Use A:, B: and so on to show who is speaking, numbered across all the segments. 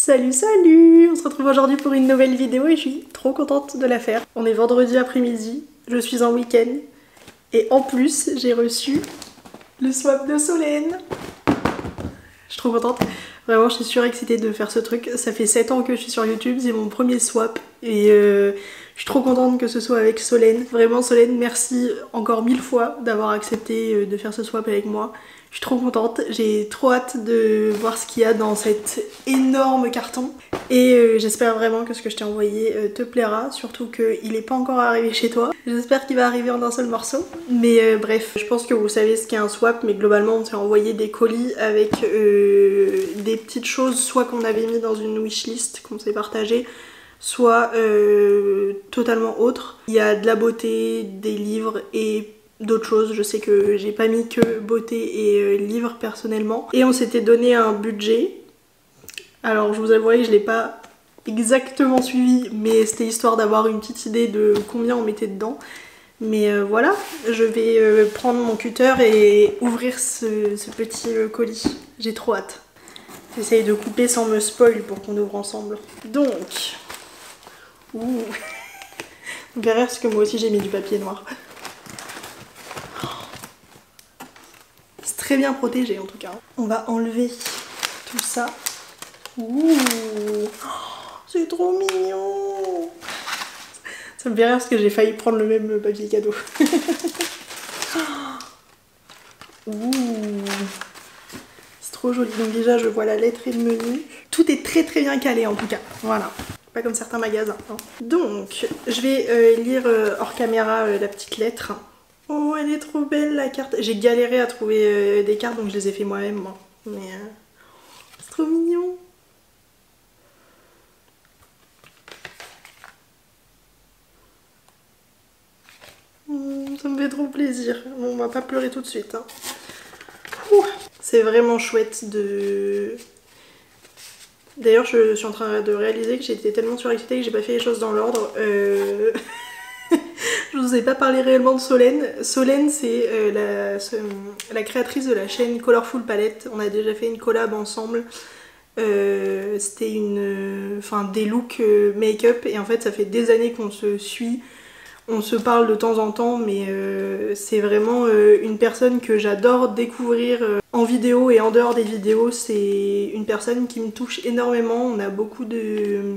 A: Salut salut! On se retrouve aujourd'hui pour une nouvelle vidéo et je suis trop contente de la faire. On est vendredi après-midi, je suis en week-end et en plus j'ai reçu le swap de Solène. Je suis trop contente. Vraiment je suis surexcitée de faire ce truc. Ça fait 7 ans que je suis sur YouTube, c'est mon premier swap et je suis trop contente que ce soit avec Solène. Vraiment Solène, merci encore 1000 fois d'avoir accepté de faire ce swap avec moi. Je suis trop contente, j'ai trop hâte de voir ce qu'il y a dans cet énorme carton et j'espère vraiment que ce que je t'ai envoyé te plaira, surtout qu'il n'est pas encore arrivé chez toi. J'espère qu'il va arriver en un seul morceau, mais bref, je pense que vous savez ce qu'est un swap, mais globalement on s'est envoyé des colis avec des petites choses, soit qu'on avait mis dans une wishlist qu'on s'est partagé, soit totalement autre. Il y a de la beauté, des livres et d'autres choses. Je sais que j'ai pas mis que beauté et livres personnellement. Et on s'était donné un budget. Alors je vous avouerai que je l'ai pas exactement suivi, mais c'était histoire d'avoir une petite idée de combien on mettait dedans. Mais voilà, je vais prendre mon cutter et ouvrir ce petit colis. J'ai trop hâte. J'essaye de couper sans me spoil pour qu'on ouvre ensemble. Donc... Ouh. Vous verrez parce que moi aussi j'ai mis du papier noir. C'est très bien protégé en tout cas. On va enlever tout ça. Ouh, c'est trop mignon. Ça me fait rire parce que j'ai failli prendre le même papier cadeau. Ouh, c'est trop joli. Donc déjà je vois la lettre et le menu. Tout est très très bien calé en tout cas. Voilà. Pas comme certains magasins. Hein. Donc je vais lire hors caméra la petite lettre. Oh, elle est trop belle la carte. J'ai galéré à trouver des cartes donc je les ai fait moi-même. Moi. Mais c'est trop mignon. Ça me fait trop plaisir. Bon, on va pas pleurer tout de suite. Hein. C'est vraiment chouette de... D'ailleurs, je suis en train de réaliser que j'étais tellement surexcitée que j'ai pas fait les choses dans l'ordre. Je vous ai pas parlé réellement de Solène. Solène, c'est la créatrice de la chaîne Colorful Palette. On a déjà fait une collab ensemble. C'était des looks make-up et en fait ça fait des années qu'on se suit. On se parle de temps en temps, mais c'est vraiment une personne que j'adore découvrir en vidéo et en dehors des vidéos. C'est une personne qui me touche énormément. On a beaucoup de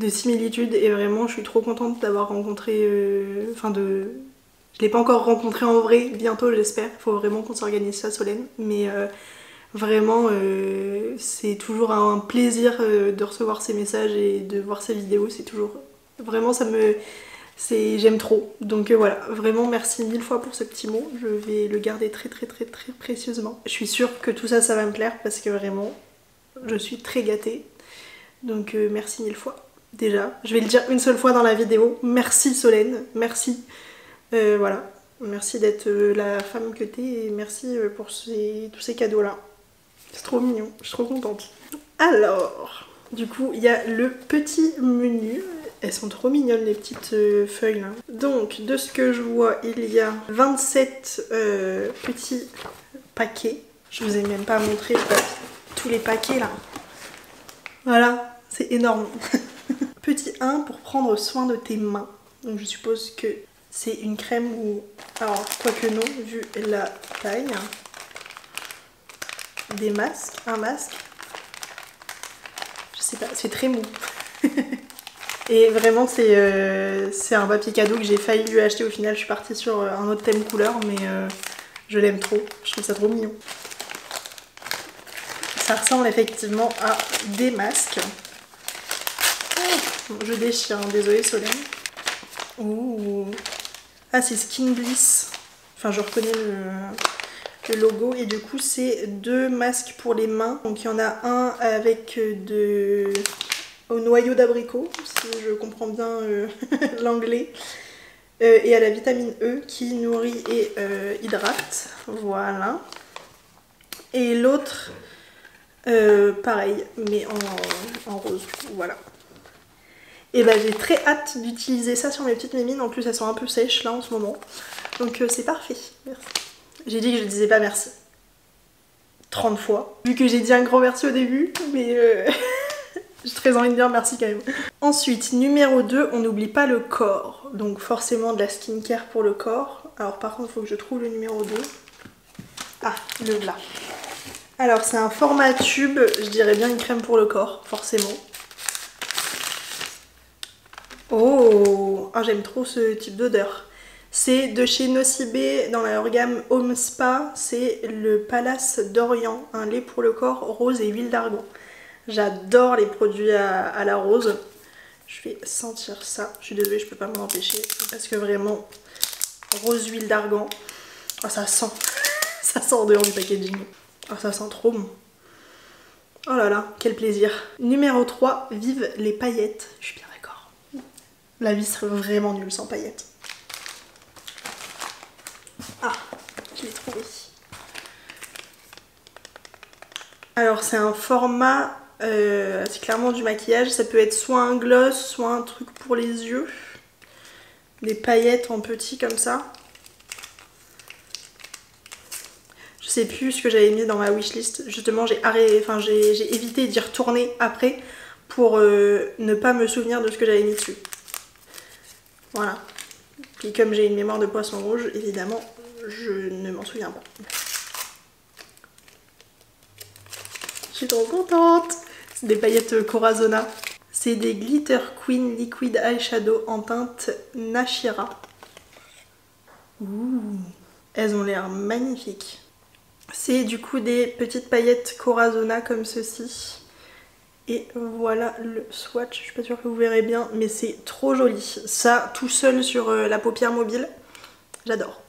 A: similitudes et vraiment je suis trop contente d'avoir rencontré... Je l'ai pas encore rencontré en vrai, bientôt j'espère. Il faut vraiment qu'on s'organise ça, Solène. Mais vraiment, c'est toujours un plaisir de recevoir ses messages et de voir ses vidéos. C'est toujours... Vraiment, ça me... J'aime trop. Donc voilà, vraiment merci 1000 fois pour ce petit mot. Je vais le garder très très très très précieusement. Je suis sûre que tout ça, ça va me plaire parce que vraiment, je suis très gâtée. Donc merci 1000 fois. Déjà, je vais le dire une seule fois dans la vidéo. Merci Solène, merci. Voilà, merci d'être la femme que t'es et merci pour tous ces cadeaux là. C'est trop mignon, je suis trop contente. Alors, du coup, il y a le petit menu. Elles sont trop mignonnes les petites feuilles là. Donc, de ce que je vois, il y a 27 petits paquets. Je vous ai même pas montré tous les paquets là. Voilà, c'est énorme. Petit 1 pour prendre soin de tes mains. Donc je suppose que c'est une crème ou... Alors, quoique non, vu la taille. Des masques, un masque. Je sais pas, c'est très mou. Et vraiment c'est un papier cadeau que j'ai failli lui acheter. Au final je suis partie sur un autre thème couleur, mais je l'aime trop, je trouve ça trop mignon. Ça ressemble effectivement à des masques. Bon, je déchire, hein, désolée Solène. Ouh. Ah, c'est Skin Bliss. Enfin je reconnais le logo et du coup c'est 2 masques pour les mains. Donc il y en a un avec au noyau d'abricot, si je comprends bien l'anglais, et à la vitamine E qui nourrit et hydrate, voilà. Et l'autre, pareil, mais en rose, voilà. Et bah j'ai très hâte d'utiliser ça sur mes petites mimines, en plus elles sont un peu sèches là en ce moment, donc c'est parfait, merci. J'ai dit que je disais pas merci 30 fois, vu que j'ai dit un grand merci au début, mais J'ai très envie de dire merci quand même. Ensuite, numéro 2, on n'oublie pas le corps. Donc forcément de la skincare pour le corps. Alors par contre, il faut que je trouve le numéro 2. Ah, le là. Alors c'est un format tube, je dirais bien une crème pour le corps, forcément. Oh, ah, j'aime trop ce type d'odeur. C'est de chez Nocibé dans leur gamme Home Spa. C'est le Palace d'Orient, un lait pour le corps rose et huile d'argan. J'adore les produits à la rose. Je vais sentir ça. Je suis désolée, je peux pas m'en empêcher. Parce que vraiment, rose huile d'argan. Oh, ça sent. Ça sort dehors du packaging. Oh, ça sent trop bon. Oh là là, quel plaisir. Numéro 3, vive les paillettes. Je suis bien d'accord. La vie serait vraiment nulle sans paillettes. Ah, je l'ai trouvé. Alors c'est un format, c'est clairement du maquillage. Ça peut être soit un gloss, soit un truc pour les yeux. Des paillettes en petit comme ça. Je sais plus ce que j'avais mis dans ma wishlist. Justement, j'ai évité d'y retourner après pour ne pas me souvenir de ce que j'avais mis dessus. Voilà. Puis comme j'ai une mémoire de poisson rouge, évidemment, je ne m'en souviens pas. Je suis trop contente. C'est des paillettes Corazona. C'est des Glitter Queen Liquid Eyeshadow en teinte Nashira. Ouh. Elles ont l'air magnifiques. C'est du coup des petites paillettes Corazona comme ceci. Et voilà le swatch, je suis pas sûre que vous verrez bien, mais c'est trop joli. Ça, tout seul sur la paupière mobile, j'adore.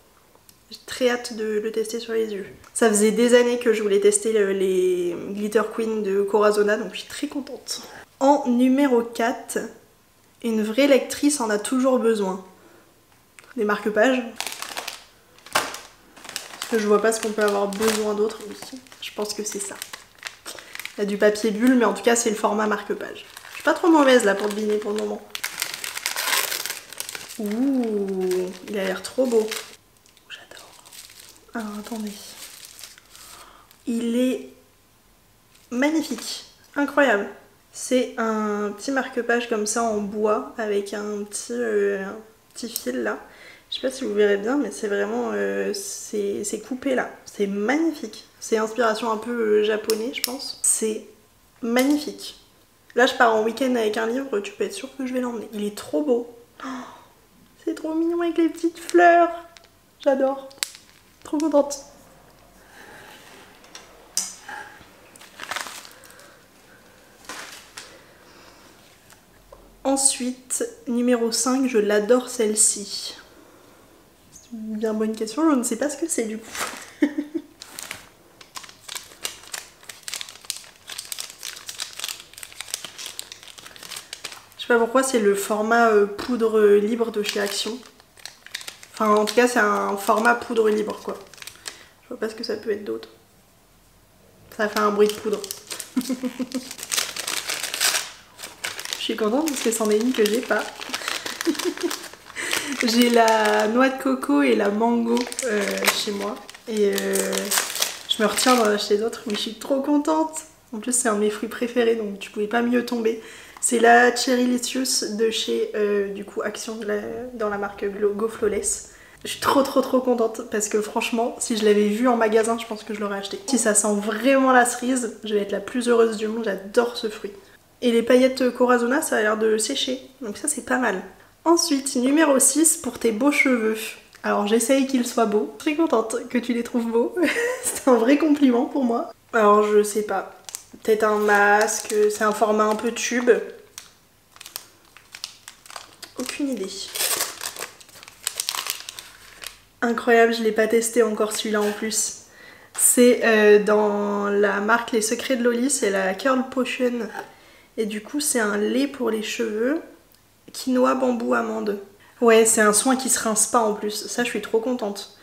A: J'ai très hâte de le tester sur les yeux. Ça faisait des années que je voulais tester les Glitter Queen de Corazona, donc je suis très contente. En numéro 4, une vraie lectrice en a toujours besoin. Des marque-pages. Parce que je vois pas ce qu'on peut avoir besoin d'autre. Oui, je pense que c'est ça. Il y a du papier bulle, mais en tout cas c'est le format marque-page. Je suis pas trop mauvaise là pour deviner pour le moment. Ouh, il a l'air trop beau. J'adore. Alors attendez. Il est magnifique, incroyable. C'est un petit marque-page comme ça en bois avec un petit fil là. Je sais pas si vous verrez bien, mais c'est vraiment c'est coupé là. C'est magnifique. C'est inspiration un peu japonais, je pense. C'est magnifique. Là, je pars en week-end avec un livre, tu peux être sûr que je vais l'emmener. Il est trop beau. Oh, c'est trop mignon avec les petites fleurs. J'adore. Trop contente. Ensuite, numéro 5, je l'adore celle-ci. C'est une bien bonne question, je ne sais pas ce que c'est du coup. Je sais pas pourquoi, c'est le format poudre libre de chez Action. Enfin, en tout cas, c'est un format poudre libre, quoi. Je vois pas ce que ça peut être d'autre. Ça fait un bruit de poudre. Je suis contente parce que c'en est une que j'ai pas. J'ai la noix de coco et la mango chez moi. Et je me retiens d'en acheter d'autres, mais je suis trop contente. En plus, c'est un de mes fruits préférés, donc tu pouvais pas mieux tomber. C'est la Cherrylicious de chez du coup Action dans la marque Go Flawless. Je suis trop contente parce que franchement, si je l'avais vu en magasin, je pense que je l'aurais acheté. Si ça sent vraiment la cerise, je vais être la plus heureuse du monde, j'adore ce fruit. Et les paillettes Corazona, ça a l'air de sécher, donc ça c'est pas mal. Ensuite, numéro 6, pour tes beaux cheveux. Alors j'essaye qu'ils soient beaux. Très contente que tu les trouves beaux. C'est un vrai compliment pour moi. Alors je sais pas. Peut-être un masque, c'est un format un peu tube. Aucune idée. Incroyable, je l'ai pas testé encore celui-là en plus. C'est dans la marque Les Secrets de Loli, c'est la Curl Potion. Et du coup c'est un lait pour les cheveux. Quinoa, bambou, amande. Ouais, c'est un soin qui se rince pas en plus. Ça, je suis trop contente.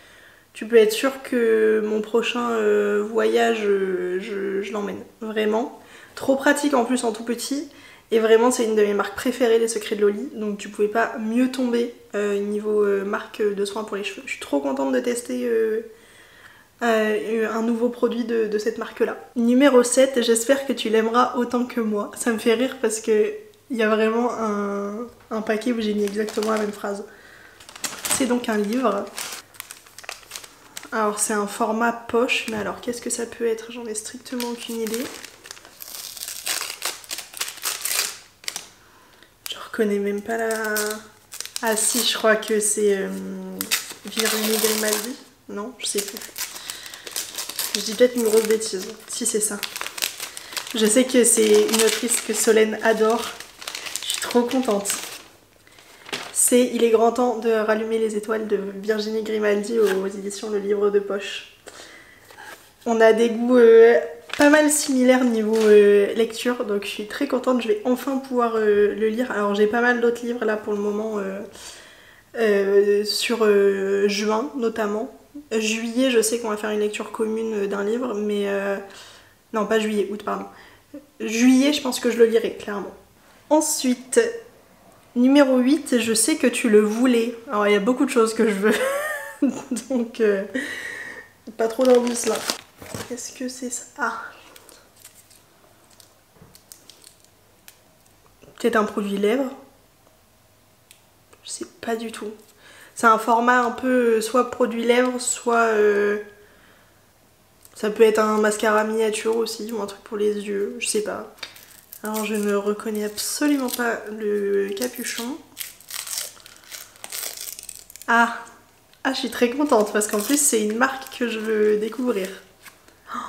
A: Tu peux être sûre que mon prochain voyage, je l'emmène. Vraiment. Trop pratique en plus en tout petit. Et vraiment, c'est une de mes marques préférées, les Secrets de Loli. Donc tu pouvais pas mieux tomber niveau marque de soins pour les cheveux. Je suis trop contente de tester un nouveau produit de cette marque-là. Numéro 7, j'espère que tu l'aimeras autant que moi. Ça me fait rire parce que il y a vraiment un paquet où j'ai mis exactement la même phrase. C'est donc un livre. Alors c'est un format poche, mais alors qu'est-ce que ça peut être? J'en ai strictement aucune idée. Je reconnais même pas la... Ah si, je crois que c'est Virginie Grimaldi. Non, je sais plus. Je dis peut-être une grosse bêtise. Si, c'est ça. Je sais que c'est une autrice que Solène adore. Je suis trop contente. C'est Il est grand temps de rallumer les étoiles de Virginie Grimaldi aux éditions Le Livre de Poche. On a des goûts pas mal similaires niveau lecture, donc je suis très contente, je vais enfin pouvoir le lire. Alors j'ai pas mal d'autres livres là pour le moment, sur juin notamment. Juillet, je sais qu'on va faire une lecture commune d'un livre, mais... non, pas juillet, août, pardon. Juillet, je pense que je le lirai, clairement. Ensuite... Numéro 8, je sais que tu le voulais. Alors il y a beaucoup de choses que je veux. Donc pas trop d'embûches là. Qu'est-ce que c'est ça? Ah, peut-être un produit lèvres. Je sais pas du tout. C'est un format un peu soit produit lèvres, soit ça peut être un mascara miniature aussi, ou un truc pour les yeux, je sais pas. Alors je ne reconnais absolument pas le capuchon. Ah, je suis très contente parce qu'en plus c'est une marque que je veux découvrir. Oh,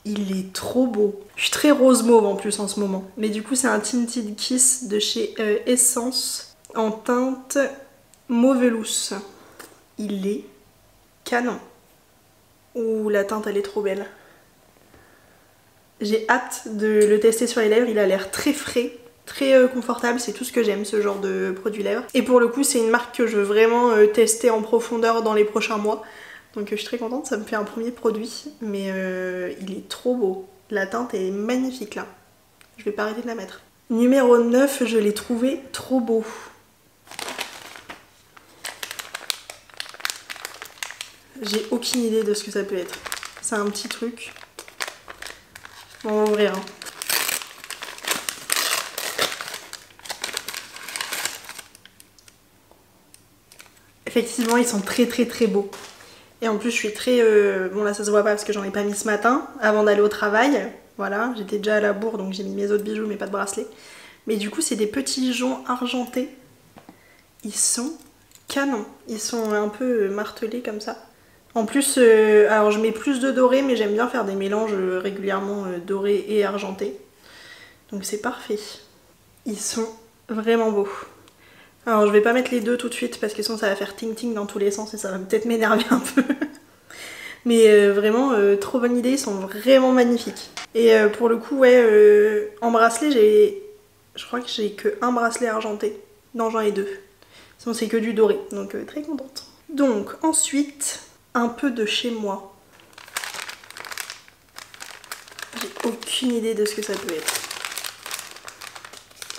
A: il est trop beau. Je suis très rose mauve en plus en ce moment. Mais du coup c'est un Tinted Kiss de chez Essence en teinte mauvelousse. Il est canon. Ouh, la teinte elle est trop belle. J'ai hâte de le tester sur les lèvres, il a l'air très frais. Très confortable, c'est tout ce que j'aime, ce genre de produit lèvres. Et pour le coup, c'est une marque que je veux vraiment tester en profondeur dans les prochains mois. Donc je suis très contente, ça me fait un premier produit, mais il est trop beau. La teinte est magnifique là. Je vais pas arrêter de la mettre. Numéro 9, je l'ai trouvé trop beau. J'ai aucune idée de ce que ça peut être. C'est un petit truc. Bon, on va ouvrir. Hein. Effectivement, ils sont très beaux. Et en plus, je suis très... Bon là, ça se voit pas parce que j'en ai pas mis ce matin, avant d'aller au travail. Voilà, j'étais déjà à la bourre, donc j'ai mis mes autres bijoux, mais pas de bracelet. Mais du coup, c'est des petits joncs argentés. Ils sont canons. Ils sont un peu martelés comme ça. En plus, alors je mets plus de doré, mais j'aime bien faire des mélanges régulièrement doré et argenté. Donc c'est parfait. Ils sont vraiment beaux. Alors je vais pas mettre les deux tout de suite parce que sinon ça va faire ting ting dans tous les sens et ça va peut-être m'énerver un peu. Mais vraiment trop bonne idée, ils sont vraiment magnifiques. Et pour le coup ouais, en bracelet je crois que j'ai que un bracelet argenté. Non, j'en ai deux. Sinon c'est que du doré, donc très contente. Donc ensuite, un peu de chez moi. J'ai aucune idée de ce que ça peut être.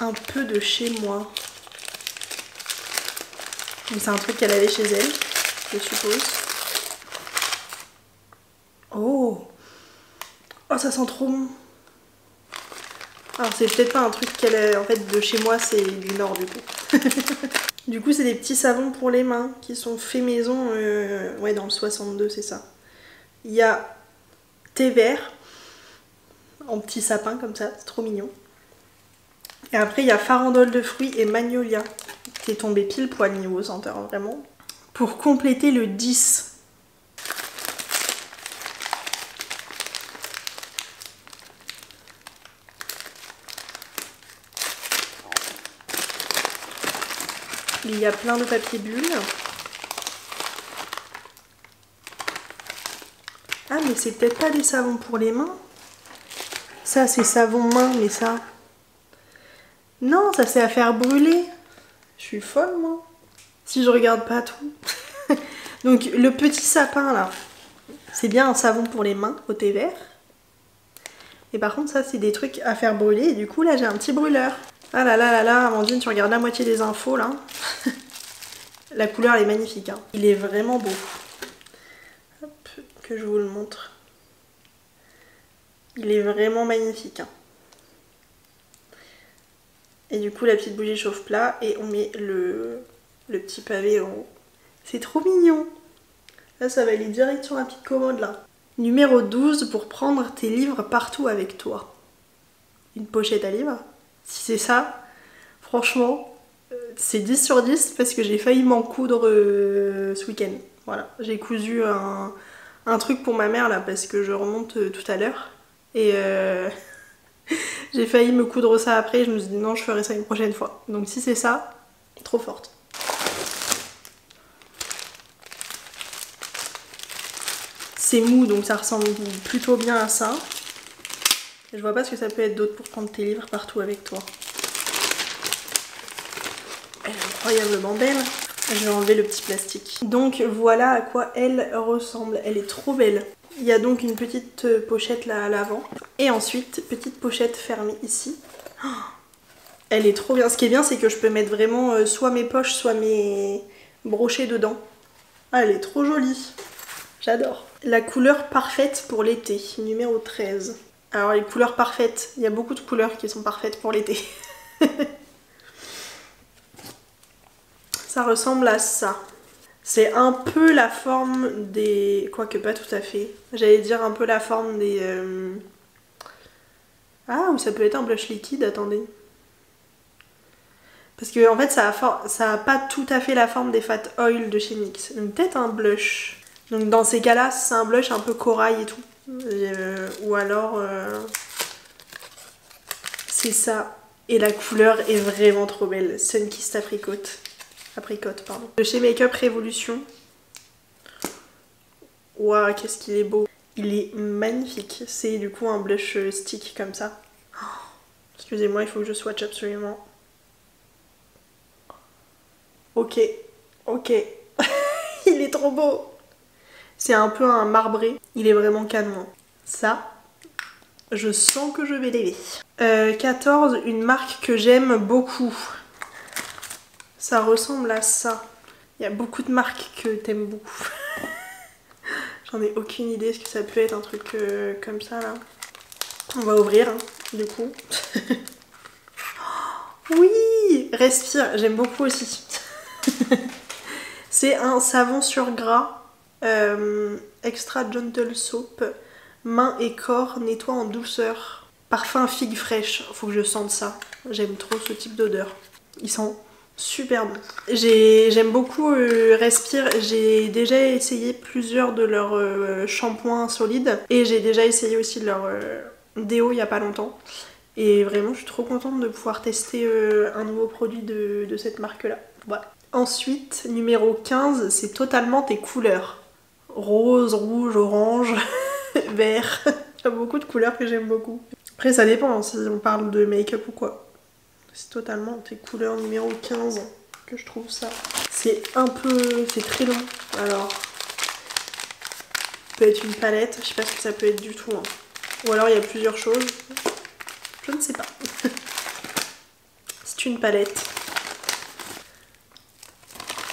A: Un peu de chez moi. C'est un truc qu'elle avait chez elle, je suppose. Oh, ça sent trop bon. Alors c'est peut-être pas un truc qu'elle a... En fait de chez moi c'est du nord du coup. Du coup c'est des petits savons pour les mains qui sont faits maison, ouais dans le 62 c'est ça. Il y a thé vert en petit sapin comme ça, c'est trop mignon. Et après il y a farandole de fruits et magnolia qui est tombé pile poil niveau senteur vraiment. Pour compléter le 10. Il y a plein de papier bulle. Ah mais c'est peut-être pas des savons pour les mains. Ça c'est savon main mais ça... Non, ça c'est à faire brûler. Je suis folle moi. Si je regarde pas tout. Donc le petit sapin là, c'est bien un savon pour les mains au thé vert. Et par contre ça c'est des trucs à faire brûler et du coup là j'ai un petit brûleur. Ah là là là là, Amandine tu regardes la moitié des infos là. La couleur elle est magnifique hein. Il est vraiment beau. Hop, que que je vous le montre. Il est vraiment magnifique. Hein. Et du coup la petite bougie chauffe plat et on met le petit pavé en haut. C'est trop mignon. Là ça va aller direct sur la petite commode là. Numéro 12, pour prendre tes livres partout avec toi. Une pochette à livres. Si c'est ça, franchement, c'est 10 sur 10 parce que j'ai failli m'en coudre ce week-end. Voilà, j'ai cousu un truc pour ma mère là parce que je remonte tout à l'heure. Et j'ai failli me coudre ça après, je me suis dit non, je ferai ça une prochaine fois. Donc si c'est ça, trop forte. C'est mou donc ça ressemble plutôt bien à ça. Je vois pas ce que ça peut être d'autre pour prendre tes livres partout avec toi. Elle est incroyablement belle. Je vais enlever le petit plastique. Donc voilà à quoi elle ressemble. Elle est trop belle. Il y a donc une petite pochette là à l'avant. Et ensuite, petite pochette fermée ici. Oh, elle est trop bien. Ce qui est bien, c'est que je peux mettre vraiment soit mes poches, soit mes brochets dedans. Ah, elle est trop jolie. J'adore. La couleur parfaite pour l'été, numéro 13. Alors les couleurs parfaites, il y a beaucoup de couleurs qui sont parfaites pour l'été. Ça ressemble à ça. C'est un peu la forme des... Quoique pas tout à fait. J'allais dire un peu la forme des... Ah, ou ça peut être un blush liquide, attendez. Parce que en fait ça a pas tout à fait la forme des Fat Oil de chez NYX. Donc peut-être un blush. Donc dans ces cas-là, c'est un blush un peu corail et tout. Ou alors... c'est ça. Et la couleur est vraiment trop belle. Sunkissed Apricot, pardon. De chez Makeup Revolution. Waouh, qu'est-ce qu'il est beau. Il est magnifique. C'est du coup un blush stick comme ça. Oh, excusez-moi, il faut que je swatch absolument. Ok, ok. Il est trop beau. C'est un peu un marbré. Il est vraiment canon. Ça, je sens que je vais l'aimer. 14, une marque que j'aime beaucoup. Ça ressemble à ça. Il y a beaucoup de marques que t'aimes beaucoup. J'en ai aucune idée. Est-ce que ça peut être un truc comme ça là? On va ouvrir hein, du coup. Oui, respire. J'aime beaucoup aussi. C'est un savon sur gras. Extra Gentle Soap. Main et corps, nettoie en douceur. Parfum figue fraîche. Faut que je sente ça. J'aime trop ce type d'odeur. Ils sont super bon. J'aime beaucoup Respire. J'ai déjà essayé plusieurs de leurs shampoings solides. Et j'ai déjà essayé aussi leur déo il n'y a pas longtemps. Et vraiment, je suis trop contente de pouvoir tester un nouveau produit de cette marque-là. Voilà. Ensuite, numéro 15, c'est totalement tes couleurs. Rose, rouge, orange, vert. Il y a beaucoup de couleurs que j'aime beaucoup. Après, ça dépend si on parle de make-up ou quoi. C'est totalement tes couleurs numéro 15 que je trouve ça. C'est un peu... c'est très long. Alors, ça peut être une palette. Je sais pas ce que ça peut être du tout. Hein. Ou alors il y a plusieurs choses. Je ne sais pas. C'est une palette.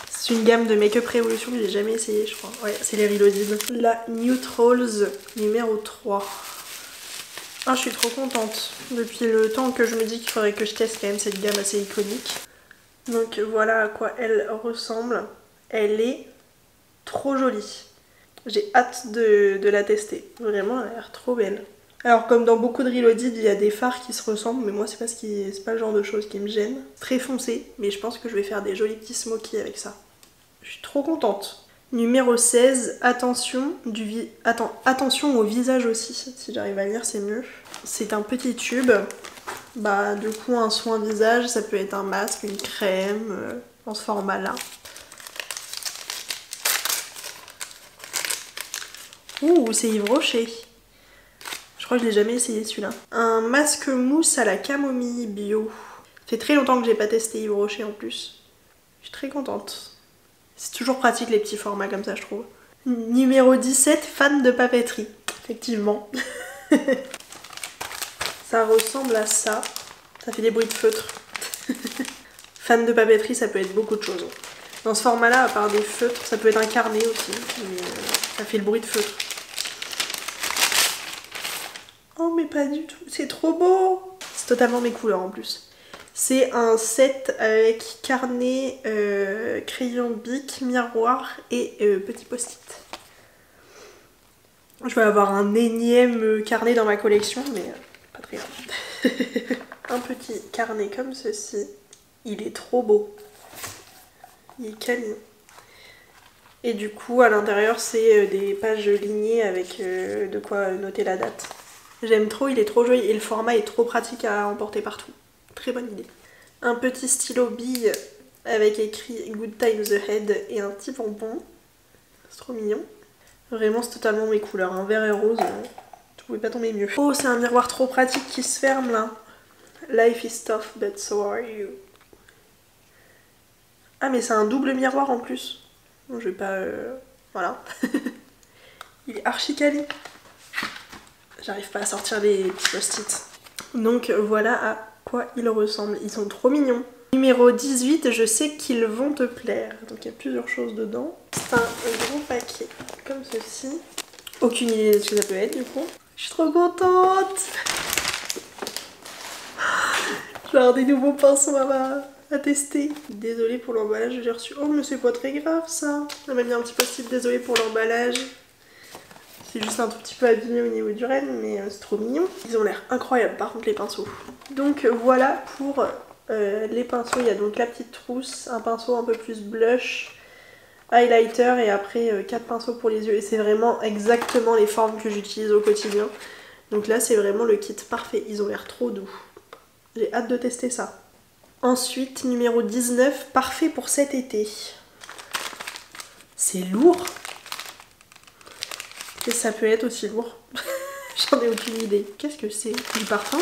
A: C'est une gamme de Make-up Revolution que j'ai jamais essayé, je crois. Ouais, c'est les Reloaded. La Neutrals numéro 3. Ah, je suis trop contente. Depuis le temps que je me dis qu'il faudrait que je teste quand même cette gamme assez iconique. Donc voilà à quoi elle ressemble. Elle est trop jolie. J'ai hâte de la tester. Vraiment, elle a l'air trop belle. Alors comme dans beaucoup de Reloaded, il y a des fards qui se ressemblent, mais moi c'est pas le genre de choses qui me gêne. Très foncé, mais je pense que je vais faire des jolis petits smokies avec ça. Je suis trop contente. Numéro 16, attention au visage aussi, si j'arrive à lire c'est mieux. C'est un petit tube, bah du coup un soin visage, ça peut être un masque, une crème, dans ce format là. Ouh, c'est Yves Rocher. Je crois que je l'ai jamais essayé celui-là. Un masque mousse à la camomille bio. Ça fait très longtemps que j'ai pas testé Yves Rocher en plus. Je suis très contente. C'est toujours pratique les petits formats comme ça je trouve. Numéro 17, fan de papeterie. Effectivement. Ça ressemble à ça. Ça fait des bruits de feutre. Fan de papeterie ça peut être beaucoup de choses. Dans ce format là, à part des feutres, ça peut être un carnet aussi. Mais ça fait le bruit de feutre. pas du tout. C'est trop beau. C'est totalement mes couleurs en plus. C'est un set avec carnet, crayon bic, miroir et petit post-it. Je vais avoir un énième carnet dans ma collection, mais pas très grave. Un petit carnet comme ceci. Il est trop beau. Il est câlin. Et du coup, à l'intérieur, c'est des pages lignées avec de quoi noter la date. J'aime trop, il est trop joli et le format est trop pratique à emporter partout. Très bonne idée. Un petit stylo bille avec écrit Good Times Ahead et un petit pompon. C'est trop mignon. Vraiment, c'est totalement mes couleurs. Un vert et rose, tu pouvais pas tomber mieux. Oh, c'est un miroir trop pratique qui se ferme là. Life is tough, but so are you. Ah, mais c'est un double miroir en plus. Bon, je vais pas... Voilà. Il est archi quali. J'arrive pas à sortir les petits post-it. Donc voilà à quoi ils ressemblent. Ils sont trop mignons. Numéro 18, je sais qu'ils vont te plaire. Donc il y a plusieurs choses dedans. C'est un gros paquet comme ceci. Aucune idée de ce que ça peut être du coup. Je suis trop contente. Je vais avoir des nouveaux pinceaux à tester. Désolée pour l'emballage, j'ai reçu... Oh mais c'est pas très grave ça. Elle m'a mis un petit post-it, désolée pour l'emballage. C'est juste un tout petit peu abîmé au niveau du renne, mais c'est trop mignon. Ils ont l'air incroyables par contre les pinceaux. Donc voilà pour les pinceaux. Il y a donc la petite trousse, un pinceau un peu plus blush, highlighter et après 4 pinceaux pour les yeux. Et c'est vraiment exactement les formes que j'utilise au quotidien. Donc là c'est vraiment le kit parfait. Ils ont l'air trop doux. J'ai hâte de tester ça. Ensuite, numéro 19, parfait pour cet été. C'est lourd. Et ça peut être aussi lourd. J'en ai aucune idée. Qu'est-ce que c'est? Du parfum?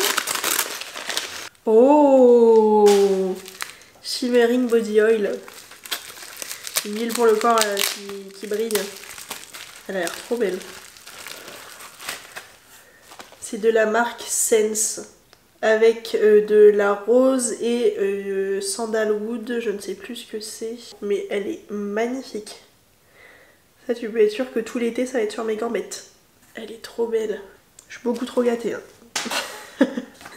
A: Oh! Shimmering Body Oil. Une huile pour le corps qui brille. Elle a l'air trop belle. C'est de la marque Sense. Avec de la rose et sandalwood. Je ne sais plus ce que c'est. Mais elle est magnifique. Ça, tu peux être sûr que tout l'été, ça va être sur mes gambettes. Elle est trop belle. Je suis beaucoup trop gâtée. Hein.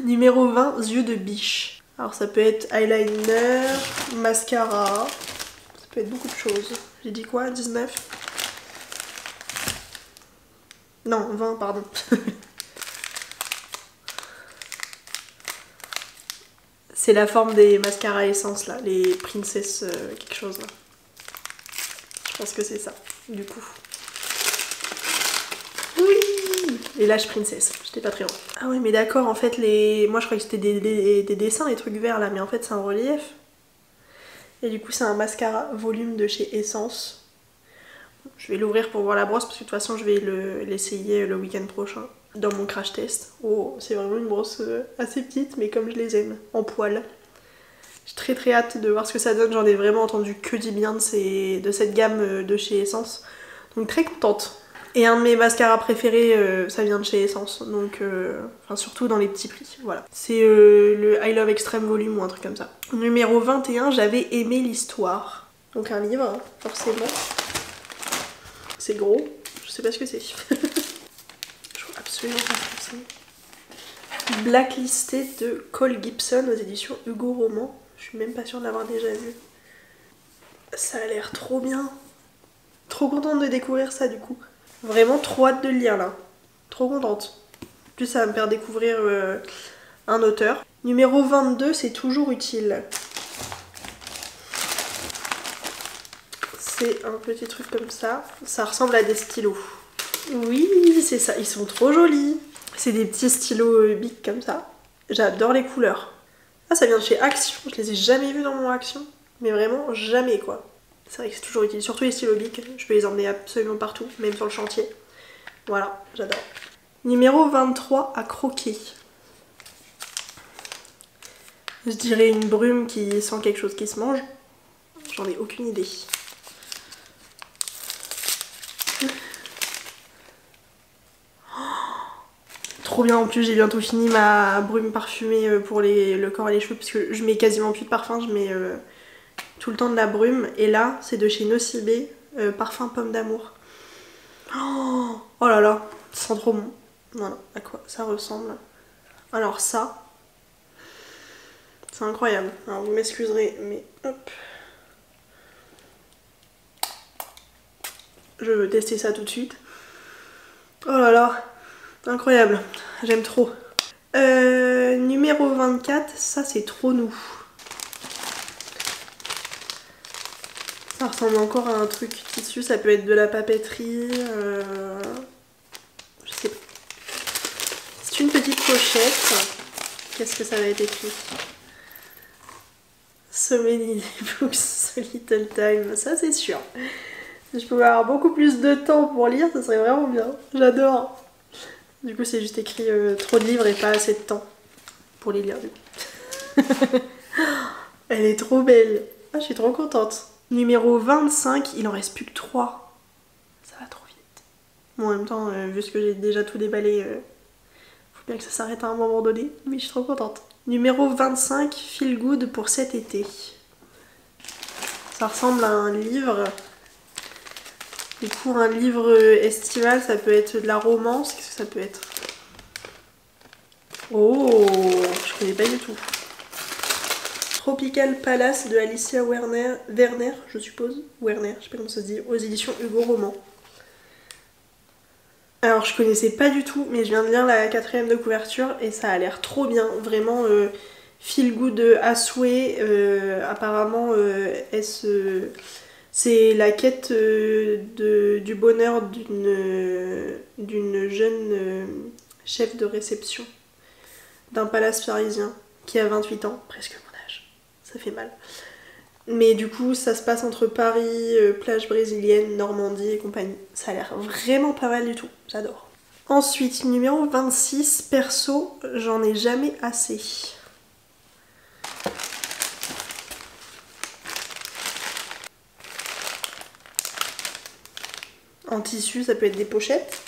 A: Numéro 20, yeux de biche. Alors ça peut être eyeliner, mascara. Ça peut être beaucoup de choses. J'ai dit quoi? 19? Non, 20, pardon. C'est la forme des mascaras essence là. Les princess quelque chose là. Je pense que c'est ça. Du coup. Oui! Les Lash Princess, j'étais pas très loin. Ah ouais mais d'accord en fait moi je croyais que c'était des dessins, les trucs verts là, mais en fait c'est un relief. Et du coup c'est un mascara volume de chez Essence. Je vais l'ouvrir pour voir la brosse parce que de toute façon je vais l'essayer le week-end prochain dans mon crash test. Oh c'est vraiment une brosse assez petite mais comme je les aime, en poil. J'ai très hâte de voir ce que ça donne, j'en ai vraiment entendu que du bien de cette gamme de chez Essence. Donc très contente. Et un de mes mascaras préférés, ça vient de chez Essence, donc enfin surtout dans les petits prix, voilà. C'est le I Love Extreme Volume ou un truc comme ça. Numéro 21, j'avais aimé l'histoire. Donc un livre, hein, forcément. C'est gros, je sais pas ce que c'est. Je vois absolument pas ce que c'est. Blacklisté de Cole Gibson aux éditions Hugo Roman. Je suis même pas sûre de l'avoir déjà vu. Ça a l'air trop bien. Trop contente de découvrir ça du coup. Vraiment trop hâte de le lire là. Trop contente. En plus ça va me faire découvrir un auteur. Numéro 22, c'est toujours utile. C'est un petit truc comme ça. Ça ressemble à des stylos. Oui, c'est ça. Ils sont trop jolis. C'est des petits stylos bic comme ça. J'adore les couleurs. Ah, ça vient de chez Action. Je les ai jamais vus dans mon Action. Mais vraiment jamais quoi. C'est vrai que c'est toujours utile. Surtout les stylos bic. Je peux les emmener absolument partout. Même sur le chantier. Voilà, j'adore. Numéro 23, à croquer. Je dirais une brume qui sent quelque chose qui se mange. J'en ai aucune idée. Trop bien, en plus j'ai bientôt fini ma brume parfumée pour le corps et les cheveux parce que je mets quasiment plus de parfum, je mets tout le temps de la brume. Et là c'est de chez Nocibé, parfum pomme d'amour. Oh là là, ça sent trop bon. Voilà à quoi ça ressemble. Alors ça, c'est incroyable. Alors vous m'excuserez, mais hop. Je veux tester ça tout de suite. Oh là là, incroyable, j'aime trop. Numéro 24, ça c'est trop nous. Ça ressemble encore à un truc tissu, ça peut être de la papeterie, je sais pas. C'est une petite pochette. Qu'est-ce que ça va être écrit? So many books, so little time, ça c'est sûr. Si je pouvais avoir beaucoup plus de temps pour lire, ça serait vraiment bien. J'adore. Du coup, c'est juste écrit trop de livres et pas assez de temps pour les lire. Du coup. Elle est trop belle. Ah, je suis trop contente. Numéro 25, il en reste plus que 3. Ça va trop vite. Bon, en même temps, vu ce que j'ai déjà tout déballé, faut bien que ça s'arrête à un moment donné. Mais je suis trop contente. Numéro 25, Feel Good pour cet été. Ça ressemble à un livre. Du coup, un livre estival, ça peut être de la romance. Qu'est-ce que ça peut être? Oh, je connais pas du tout. Tropical Palace de Alicia Werner, je suppose. Werner, je sais pas comment ça se dit. Aux éditions Hugo Roman. Alors, je connaissais pas du tout, mais je viens de lire la 4ème de couverture et ça a l'air trop bien. Vraiment, feel good à souhait. Apparemment, c'est la quête du bonheur d'une jeune chef de réception d'un palace parisien qui a 28 ans, presque mon âge. Ça fait mal. Mais du coup, ça se passe entre Paris, plage brésilienne, Normandie et compagnie. Ça a l'air vraiment pas mal du tout. J'adore. Ensuite, numéro 26, perso, j'en ai jamais assez. En tissu, ça peut être des pochettes.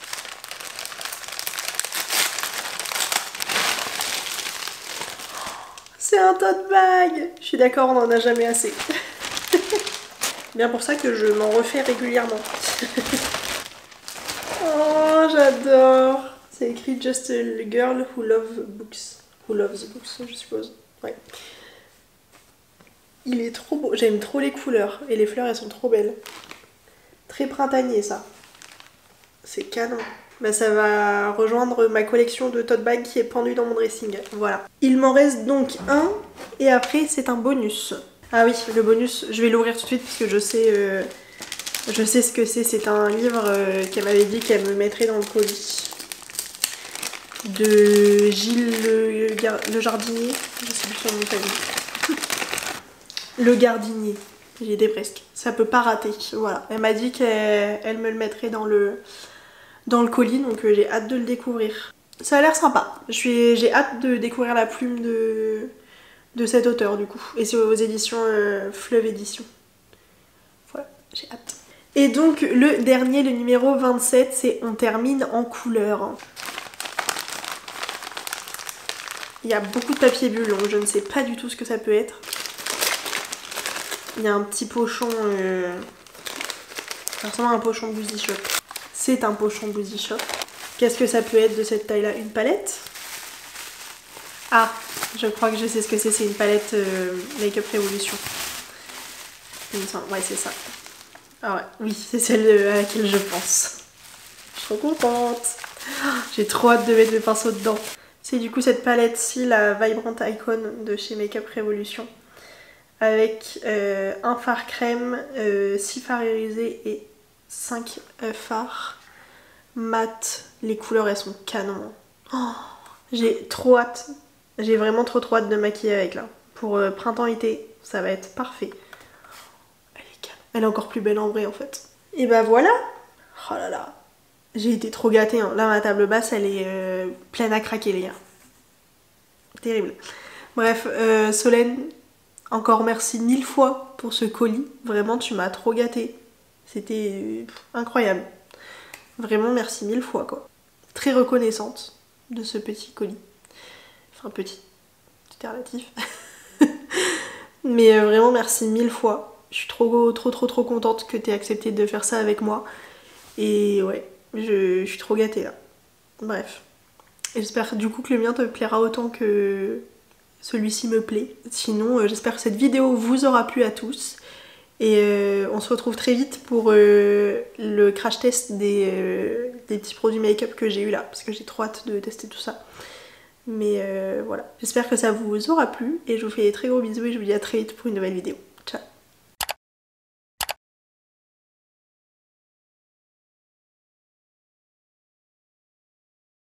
A: C'est un tote bag. Je suis d'accord, on n'en a jamais assez. Bien pour ça que je m'en refais régulièrement. Oh, j'adore. C'est écrit Just a girl who loves books. Who loves books, je suppose. Ouais. Il est trop beau. J'aime trop les couleurs. Et les fleurs, elles sont trop belles. Très printanier, ça. C'est canon. Bah, ça va rejoindre ma collection de tote bags qui est pendue dans mon dressing. Voilà. Il m'en reste donc un. Et après, c'est un bonus. Ah oui, le bonus, je vais l'ouvrir tout de suite parce que je sais ce que c'est. C'est un livre qu'elle m'avait dit qu'elle me mettrait dans le colis. De Gilles le Jardinier. Je sais plus son nom de famille. Le Gardinier. J'y étais presque. Ça peut pas rater. Voilà. Elle m'a dit qu'elle me le mettrait dans le colis, donc j'ai hâte de le découvrir. Ça a l'air sympa. J'ai hâte de découvrir la plume de cet auteur du coup. Et c'est aux éditions Fleuve Édition. Voilà, j'ai hâte. Et donc le dernier, le numéro 27, c'est On termine en couleur. Il y a beaucoup de papier bulle, donc je ne sais pas du tout ce que ça peut être. Il y a un petit pochon, ça ressemble à un pochon Boozy Shop. C'est un pochon Boozy Shop. Qu'est-ce que ça peut être de cette taille-là? Une palette? Ah, je crois que je sais ce que c'est une palette Make-up Revolution. Ouais, c'est ça. Ah ouais, oui, c'est celle à laquelle je pense. Je suis trop contente. J'ai trop hâte de mettre mes pinceaux dedans. C'est du coup cette palette-ci, la Vibrant Icon de chez Make-up Revolution. Avec un fard crème, 6 fards irisés et 5 fards mat. Les couleurs, elles sont canon. Oh, j'ai trop hâte. J'ai vraiment trop hâte de maquiller avec là. Pour printemps-été, ça va être parfait. Elle est canon. Elle est encore plus belle en vrai en fait. Et bah voilà. Oh là là. J'ai été trop gâtée. Hein. Là, ma table basse, elle est pleine à craquer les gars. Terrible. Bref, Solène, encore merci 1000 fois pour ce colis. Vraiment, tu m'as trop gâtée. C'était incroyable. Vraiment, merci 1000 fois quoi. Très reconnaissante de ce petit colis. Enfin, petit. C'était relatif. Mais vraiment, merci 1000 fois. Je suis trop contente que tu aies accepté de faire ça avec moi. Et ouais, je suis trop gâtée là. Bref. J'espère du coup que le mien te plaira autant que celui-ci me plaît. Sinon, j'espère que cette vidéo vous aura plu à tous. Et on se retrouve très vite pour le crash test des petits produits make-up que j'ai eu là. Parce que j'ai trop hâte de tester tout ça. Mais voilà, j'espère que ça vous aura plu. Et je vous fais des très gros bisous et je vous dis à très vite pour une nouvelle vidéo.